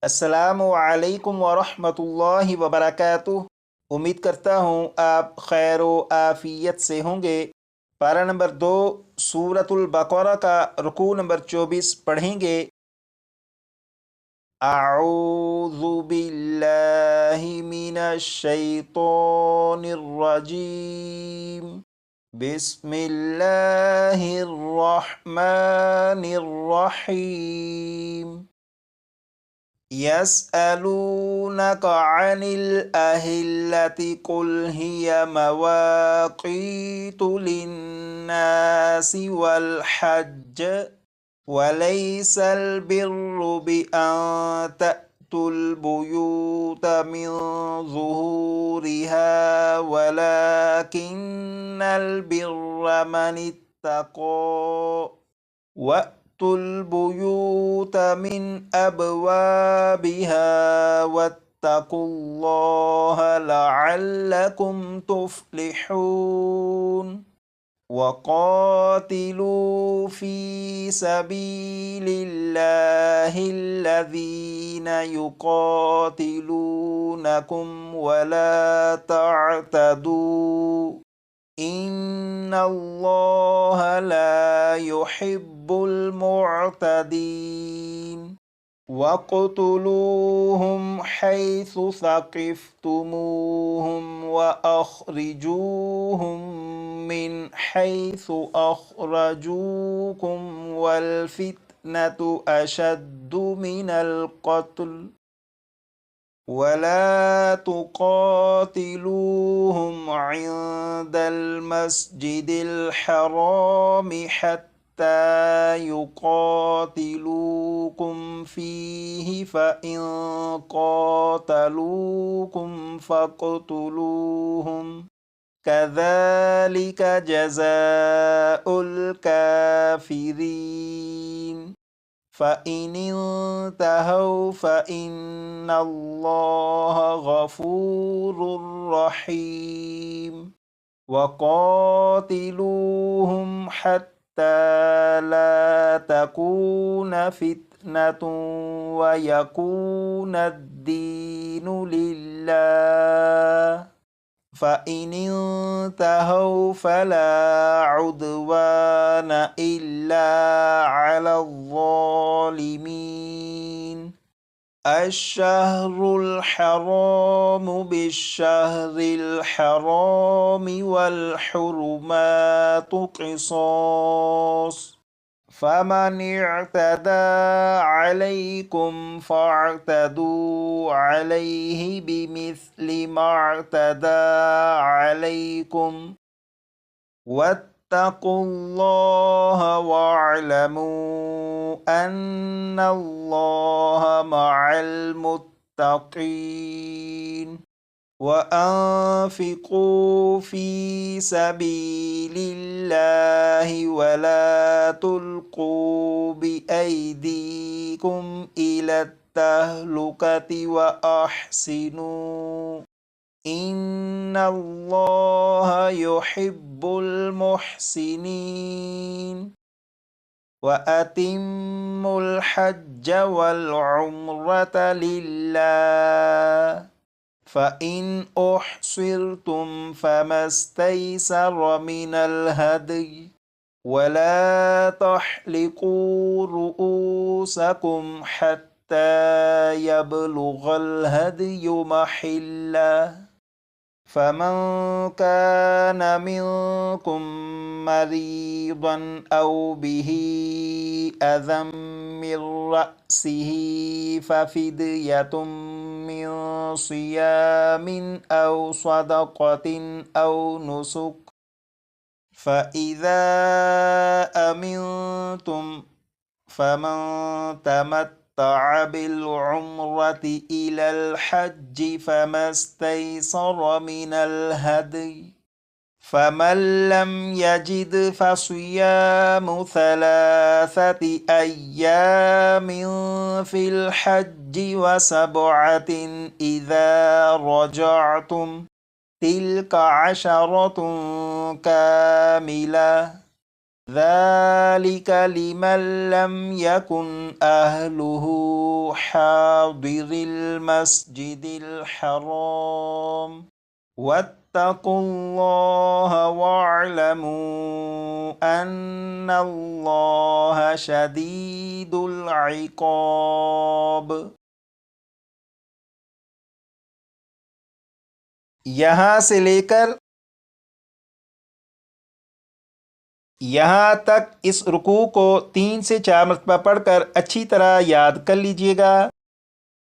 अस्सलामु अलैकुम वरहमतुल्लाहि वबरकातुह। उम्मीद करता हूँ आप खैर व आफियत से होंगे। पारा नंबर 2 सूरतुल बकरा का रुकू नंबर 24 पढ़ेंगे। अऊज़ु बिल्लाहि मिनश शैतानिर रजीम। बिस्मिल्लाहिर रहमानिर रहीम। يسألونك عن الأهلة قل هي مواقيت للناس والحج وليس البر بأن تأتوا البيوت من ظهورها ولكن البر من اتقى وأتوا البيوت من أبوابها واتقوا الله لعلكم تفلحون. وقاتلوا في سبيل الله الذين يقاتلونكم ولا تعتدوا إن الله لا يحب المعتدين. واقتلوهم حيث ثقفتموهم وأخرجوهم من حيث أخرجوكم والفتنة أشد من القتل ولا تقاتلوهم عند المسجد الحرام حتى يقاتلوكم فيه فإن قاتلوكم فاقتلوهم كذلك جزاء الكافرين. فإن انتهوا فإن الله غفور رحيم. وقاتلوهم حتى لا تكون فتنة ويكون الدين لله فإن انتهوا فلا عدوان إلا على الظالمين. الشهر الحرام بالشهر الحرام والحرمات قصاص فمن اعتدى عليكم فاعتدوا عليه بمثل ما اعتدى عليكم واتقوا الله واعلموا أن الله مع المتقين. وأنفقوا في سبيل الله ولا تلقوا بأيديكم إلى التهلكة وأحسنوا إن الله يحب المحسنين. وأتموا الحج والعمرة لله فإن أحصرتم فما استيسر من الهدي ولا تحلقوا رؤوسكم حتى يبلغ الهدي محله فمن كان منكم مريضا أو به أذى من رأسه ففدية من صيام أو صدقة أو نسك فإذا أمنتم فمن تمتع بالعمرة إلى الحج فما استيسر من الهدي فمن لم يجد فصيام 3 أيام في الحج و7 إذا رجعتم تلك 10 كاملة ज़ालिका लिमन लम यकुन अहलुहु हादिरिल मस्जिदिल हराम वत्तकुल्लाह वअलमू अन्नल्लाह शदीदुल इक़ाब। यहाँ से लेकर यहाँ तक इस रुकू को 3 से 4 मरतबा पढ़कर अच्छी तरह याद कर लीजिएगा।